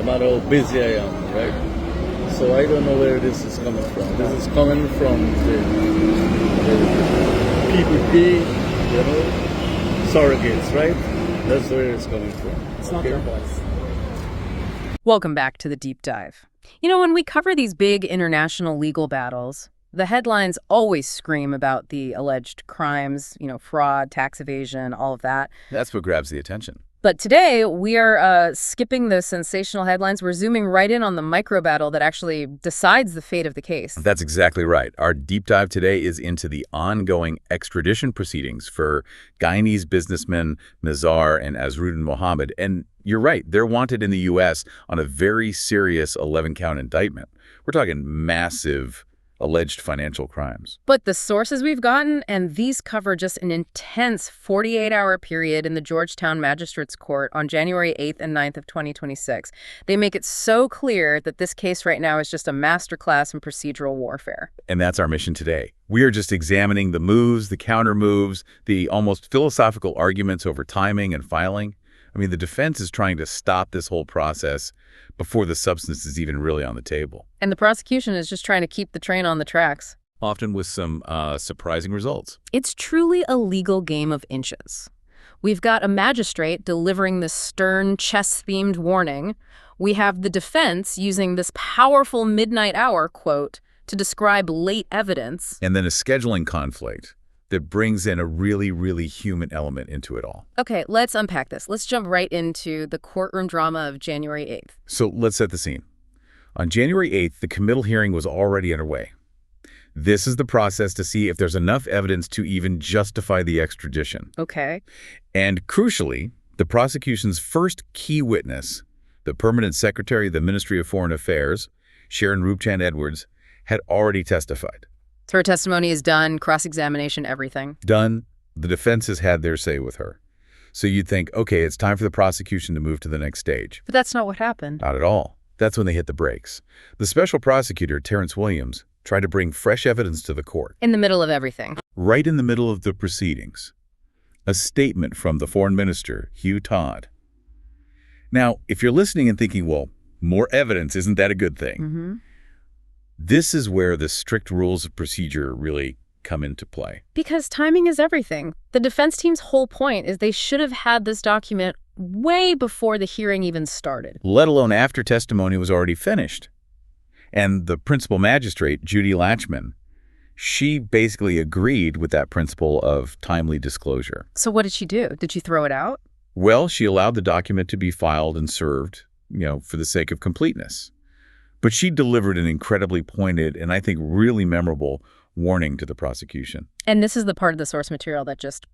no matter how busy I am, right? So I don't know where this is coming from. This is coming from the PPP, surrogates, right? That's where it's coming from. It's not their voice. Welcome back to The Deep Dive. You know, when we cover these big international legal battles, the headlines always scream about the alleged crimes, fraud, tax evasion, all of that. That's what grabs the attention. But today, we are skipping the sensational headlines. We're zooming right in on the micro battle that actually decides the fate of the case. That's exactly right. Our deep dive today is into the ongoing extradition proceedings for Guyanese businessmen Nizar and Azruddin Mohamed. And you're right, they're wanted in the U.S. on a very serious 11-count indictment. We're talking massive alleged financial crimes. But the sources we've gotten, and these cover just an intense 48-hour period in the Georgetown Magistrates Court on January 8th and 9th of 2026. They make it so clear that this case right now is just a masterclass in procedural warfare. And that's our mission today. We are just examining the moves, the counter moves, the almost philosophical arguments over timing and filing. I mean, the defense is trying to stop this whole process before the substance is even really on the table. And the prosecution is just trying to keep the train on the tracks. Often with some surprising results. It's truly a legal game of inches. We've got a magistrate delivering this stern, chess-themed warning. We have the defense using this powerful midnight hour quote to describe late evidence. And then a scheduling conflict that brings in a really, really human element into it all. Okay, let's unpack this. Let's jump right into the courtroom drama of January 8th. So let's set the scene. On January 8th, the committal hearing was already underway. This is the process to see if there's enough evidence to even justify the extradition. Okay. And crucially, the prosecution's first key witness, the permanent secretary of the Ministry of Foreign Affairs, Sharon Rupchan Edwards, had already testified. So her testimony is done, cross-examination, everything. Done. The defense has had their say with her. So you'd think, okay, it's time for the prosecution to move to the next stage. But that's not what happened. Not at all. That's when they hit the brakes. The special prosecutor, Terrence Williams, tried to bring fresh evidence to the court. In the middle of everything. Right in the middle of the proceedings. A statement from the foreign minister, Hugh Todd. Now, if you're listening and thinking, well, more evidence, isn't that a good thing? Mm-hmm. This is where the strict rules of procedure really come into play. Because timing is everything. The defense team's whole point is they should have had this document way before the hearing even started. Let alone after testimony was already finished. And the principal magistrate, Judy Latchman, she basically agreed with that principle of timely disclosure. So what did she do? Did she throw it out? Well, she allowed the document to be filed and served, for the sake of completeness. But she delivered an incredibly pointed and I think really memorable warning to the prosecution. And this is the part of the source material that just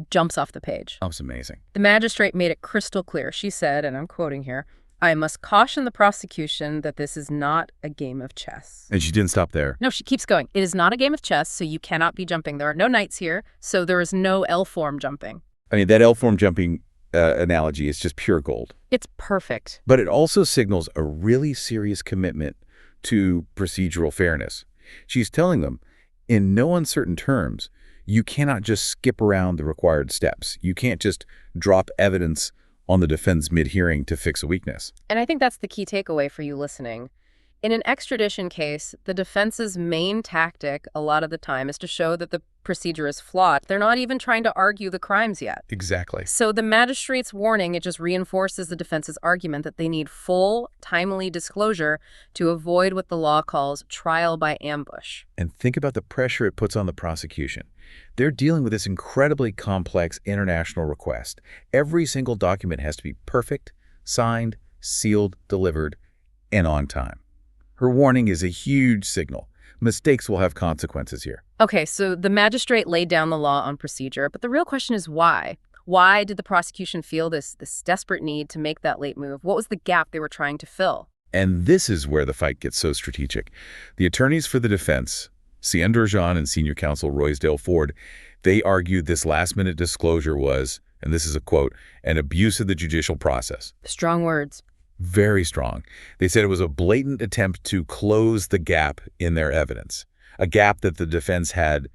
jumps off the page. That was amazing. The magistrate made it crystal clear. She said, and I'm quoting here, "I must caution the prosecution that this is not a game of chess." And she didn't stop there. No, she keeps going. "It is not a game of chess, so you cannot be jumping. There are no knights here, so there is no L-form jumping." I mean, that L-form jumping analogy is just pure gold. It's perfect. But it also signals a really serious commitment to procedural fairness. She's telling them, in no uncertain terms, you cannot just skip around the required steps. You can't just drop evidence on the defense mid-hearing to fix a weakness. And I think that's the key takeaway for you listening. In an extradition case, the defense's main tactic a lot of the time is to show that the procedure is flawed. They're not even trying to argue the crimes yet. Exactly. So the magistrate's warning, it just reinforces the defense's argument that they need full, timely disclosure to avoid what the law calls trial by ambush. And think about the pressure it puts on the prosecution. They're dealing with this incredibly complex international request. Every single document has to be perfect, signed, sealed, delivered, and on time. Her warning is a huge signal. Mistakes will have consequences here. Okay, so the magistrate laid down the law on procedure, but the real question is why? Why did the prosecution feel this desperate need to make that late move? What was the gap they were trying to fill? And this is where the fight gets so strategic. The attorneys for the defense, Cian Durjan and senior counsel Roysdale Ford, they argued this last-minute disclosure was, and this is a quote, an abuse of the judicial process. Strong words. Very strong. They said it was a blatant attempt to close the gap in their evidence, a gap that the defense had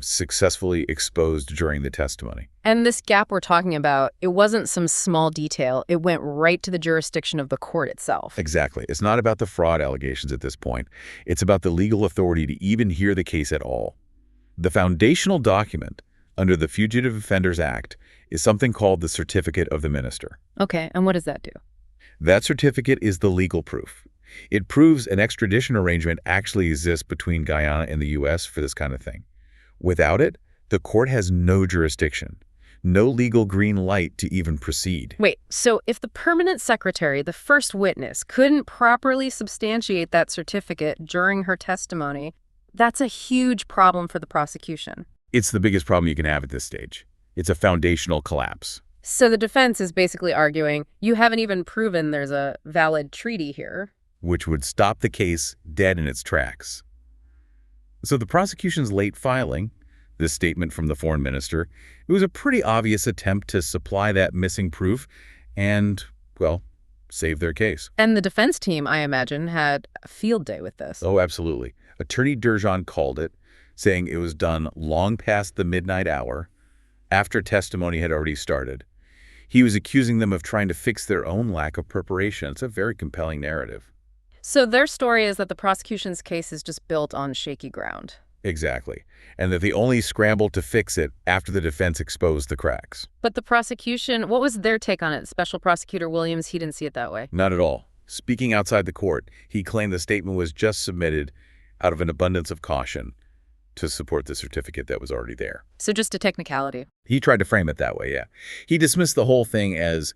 successfully exposed during the testimony. And this gap we're talking about, it wasn't some small detail. It went right to the jurisdiction of the court itself. Exactly. It's not about the fraud allegations at this point. It's about the legal authority to even hear the case at all. The foundational document under the Fugitive Offenders Act is something called the Certificate of the Minister. Okay, and what does that do? That certificate is the legal proof. It proves an extradition arrangement actually exists between Guyana and the U.S. for this kind of thing. Without it, the court has no jurisdiction, no legal green light to even proceed. Wait, so if the permanent secretary, the first witness, couldn't properly substantiate that certificate during her testimony, that's a huge problem for the prosecution. It's the biggest problem you can have at this stage. It's a foundational collapse. So the defense is basically arguing, you haven't even proven there's a valid treaty here. Which would stop the case dead in its tracks. So the prosecution's late filing, this statement from the foreign minister, it was a pretty obvious attempt to supply that missing proof and, well, save their case. And the defense team, I imagine, had a field day with this. Oh, absolutely. Attorney Durjan called it, saying it was done long past the midnight hour, after testimony had already started. He was accusing them of trying to fix their own lack of preparation. It's a very compelling narrative. So their story is that the prosecution's case is just built on shaky ground. Exactly. And that they only scrambled to fix it after the defense exposed the cracks. But the prosecution, what was their take on it? Special Prosecutor Williams, he didn't see it that way. Not at all. Speaking outside the court, he claimed the statement was just submitted out of an abundance of caution to support the certificate that was already there. So just a technicality. He tried to frame it that way, yeah. He dismissed the whole thing as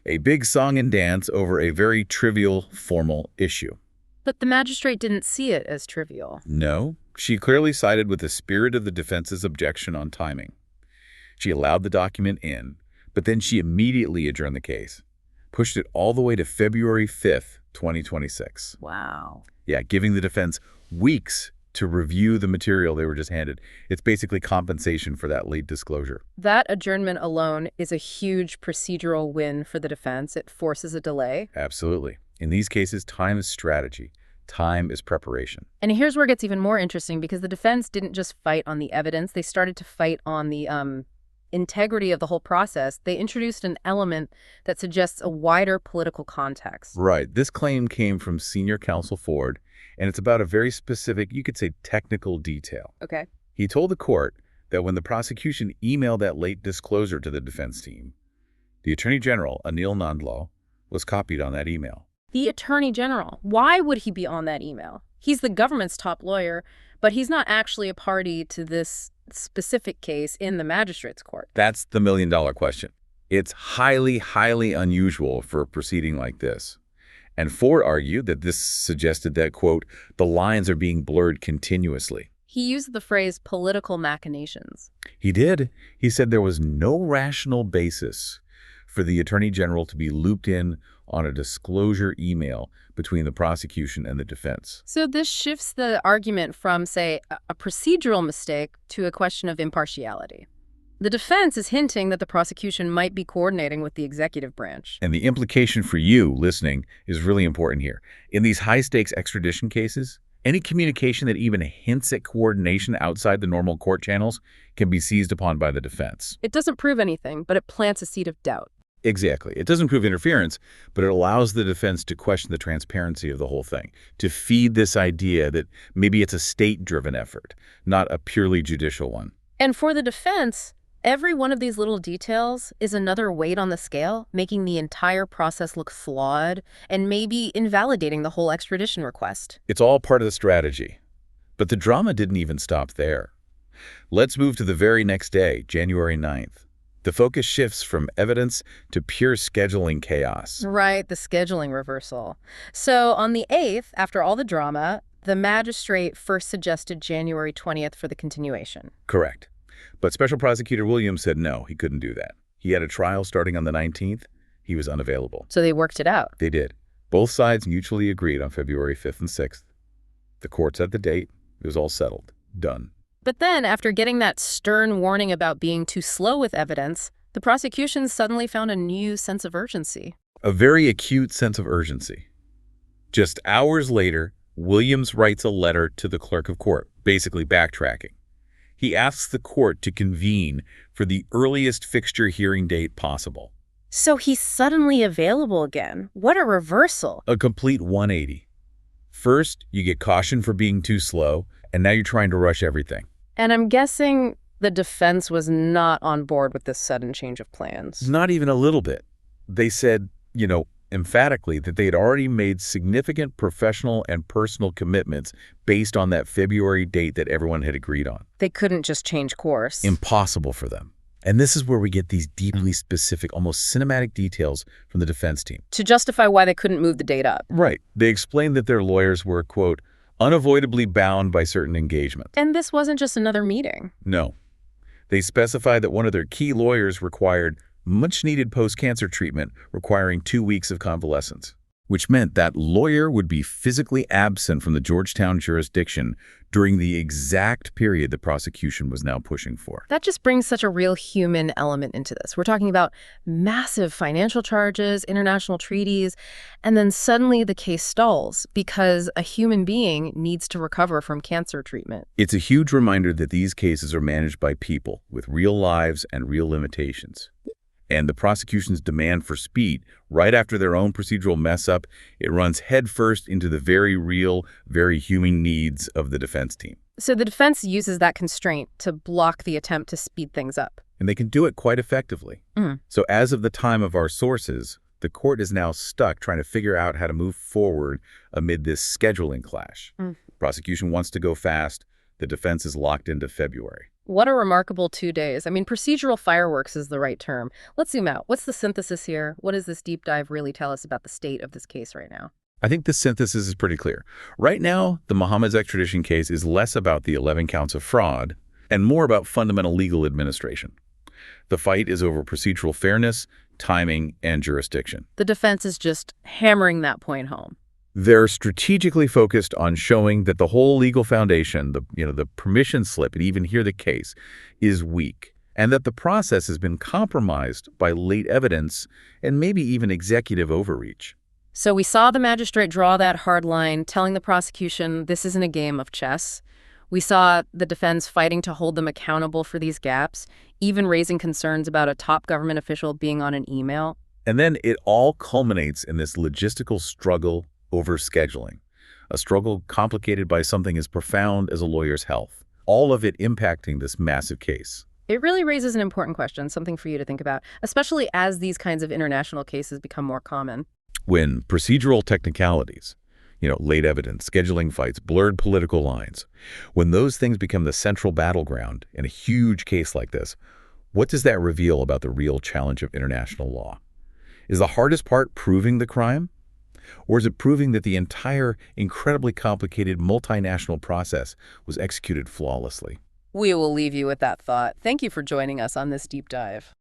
a big song and dance over a very trivial, formal issue. But the magistrate didn't see it as trivial. No, she clearly sided with the spirit of the defense's objection on timing. She allowed the document in, but then she immediately adjourned the case, pushed it all the way to February 5th, 2026. Wow. Yeah, giving the defense weeks to review the material they were just handed. It's basically compensation for that late disclosure. That adjournment alone is a huge procedural win for the defense. It forces a delay. Absolutely. In these cases, time is strategy. Time is preparation. And here's where it gets even more interesting, because the defense didn't just fight on the evidence. They started to fight on the integrity of the whole process. They introduced an element that suggests a wider political context. Right. This claim came from senior counsel Ford, and it's about a very specific, you could say, technical detail. Okay. He told the court that when the prosecution emailed that late disclosure to the defense team, the Attorney General, Anil Nandlal, was copied on that email. The Attorney General. Why would he be on that email? He's the government's top lawyer, but he's not actually a party to this specific case in the magistrate's court. That's the million-dollar question. It's highly, highly unusual for a proceeding like this. And Ford argued that this suggested that, quote, the lines are being blurred continuously. He used the phrase political machinations. He did. He said there was no rational basis for the Attorney General to be looped in on a disclosure email between the prosecution and the defense. So this shifts the argument from, say, a procedural mistake to a question of impartiality. The defense is hinting that the prosecution might be coordinating with the executive branch. And the implication for you listening is really important here. In these high-stakes extradition cases, any communication that even hints at coordination outside the normal court channels can be seized upon by the defense. It doesn't prove anything, but it plants a seed of doubt. Exactly. It doesn't prove interference, but it allows the defense to question the transparency of the whole thing, to feed this idea that maybe it's a state-driven effort, not a purely judicial one. And for the defense, every one of these little details is another weight on the scale, making the entire process look flawed and maybe invalidating the whole extradition request. It's all part of the strategy. But the drama didn't even stop there. Let's move to the very next day, January 9th. The focus shifts from evidence to pure scheduling chaos. Right, the scheduling reversal. So on the 8th, after all the drama, the magistrate first suggested January 20th for the continuation. Correct. But Special Prosecutor Williams said no, he couldn't do that. He had a trial starting on the 19th. He was unavailable. So they worked it out. They did. Both sides mutually agreed on February 5th and 6th. The court set the date. It was all settled. Done. But then, after getting that stern warning about being too slow with evidence, the prosecution suddenly found a new sense of urgency. A very acute sense of urgency. Just hours later, Williams writes a letter to the clerk of court, basically backtracking. He asks the court to convene for the earliest fixture hearing date possible. So he's suddenly available again. What a reversal. A complete 180. First, you get cautioned for being too slow, and now you're trying to rush everything. And I'm guessing the defense was not on board with this sudden change of plans. Not even a little bit. They said, emphatically that they had already made significant professional and personal commitments based on that February date that everyone had agreed on. They couldn't just change course. Impossible for them. And this is where we get these deeply specific, almost cinematic details from the defense team. To justify why they couldn't move the date up. Right. They explained that their lawyers were, quote, unavoidably bound by certain engagements. And this wasn't just another meeting. No. They specified that one of their key lawyers required much-needed post-cancer treatment requiring 2 weeks of convalescence, which meant that lawyer would be physically absent from the Georgetown jurisdiction during the exact period the prosecution was now pushing for. That just brings such a real human element into this. We're talking about massive financial charges, international treaties, and then suddenly the case stalls because a human being needs to recover from cancer treatment. It's a huge reminder that these cases are managed by people with real lives and real limitations. And the prosecution's demand for speed, right after their own procedural mess-up, it runs headfirst into the very real, very human needs of the defense team. So the defense uses that constraint to block the attempt to speed things up. And they can do it quite effectively. So as of the time of our sources, the court is now stuck trying to figure out how to move forward amid this scheduling clash. Prosecution wants to go fast. The defense is locked into February. What a remarkable 2 days. I mean, procedural fireworks is the right term. Let's zoom out. What's the synthesis here? What does this deep dive really tell us about the state of this case right now? I think the synthesis is pretty clear. Right now, the Mohamed's extradition case is less about the 11 counts of fraud and more about fundamental legal administration. The fight is over procedural fairness, timing, and jurisdiction. The defense is just hammering that point home. They're strategically focused on showing that the whole legal foundation, the permission slip, and even here the case, is weak, and that the process has been compromised by late evidence and maybe even executive overreach. So we saw the magistrate draw that hard line, telling the prosecution this isn't a game of chess. We saw the defense fighting to hold them accountable for these gaps, even raising concerns about a top government official being on an email. And then it all culminates in this logistical struggle over scheduling, a struggle complicated by something as profound as a lawyer's health, all of it impacting this massive case. It really raises an important question, something for you to think about, especially as these kinds of international cases become more common. When procedural technicalities, late evidence, scheduling fights, blurred political lines, when those things become the central battleground in a huge case like this, what does that reveal about the real challenge of international law? Is the hardest part proving the crime? Or is it proving that the entire incredibly complicated multinational process was executed flawlessly? We will leave you with that thought. Thank you for joining us on this deep dive.